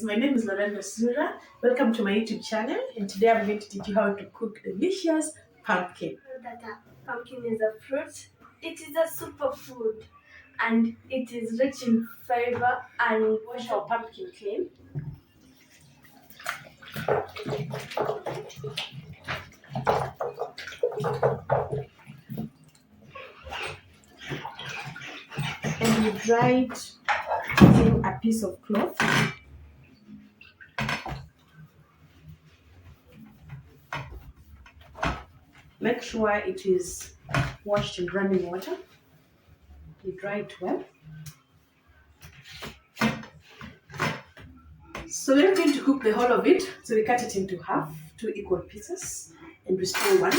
my name is Lorena Sura. Welcome to my YouTube channel, and today I'm going to teach you how to cook delicious pumpkin. Pumpkin is a fruit. It is a superfood and it is rich in fiber and Wash our pumpkin clean. And we dry it using a piece of cloth. Make sure it is washed in running water. You dry it well. So we're going to cook the whole of it. So we cut it into half, 2 equal pieces, and we store one.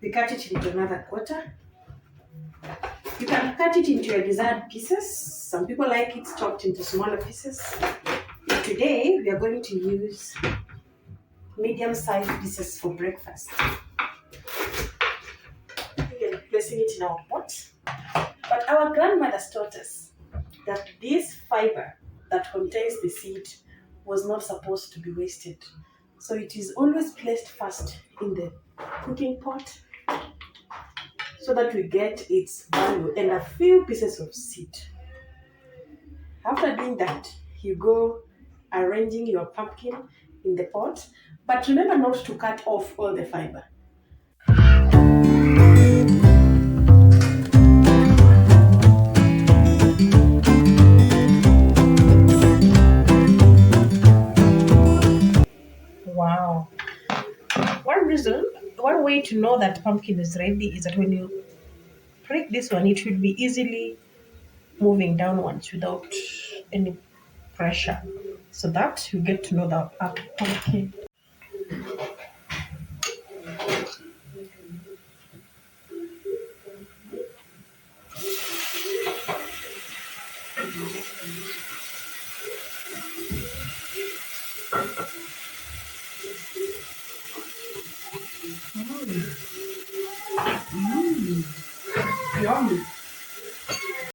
We cut it into another quarter. You can cut it into your desired pieces. Some people like it chopped into smaller pieces. But today we are going to use medium-sized pieces for breakfast. We are placing it in our pot. But our grandmothers taught us that this fiber that contains the seed was not supposed to be wasted. So it is always placed first in the cooking pot so that we get its value and a few pieces of seed. After doing that, you go arranging your pumpkin in the pot, but remember not to cut off all the fiber. Wow. One way to know that pumpkin is ready is that when you prick this one, it should be easily moving downwards without any pressure, so that you get to know the pumpkin.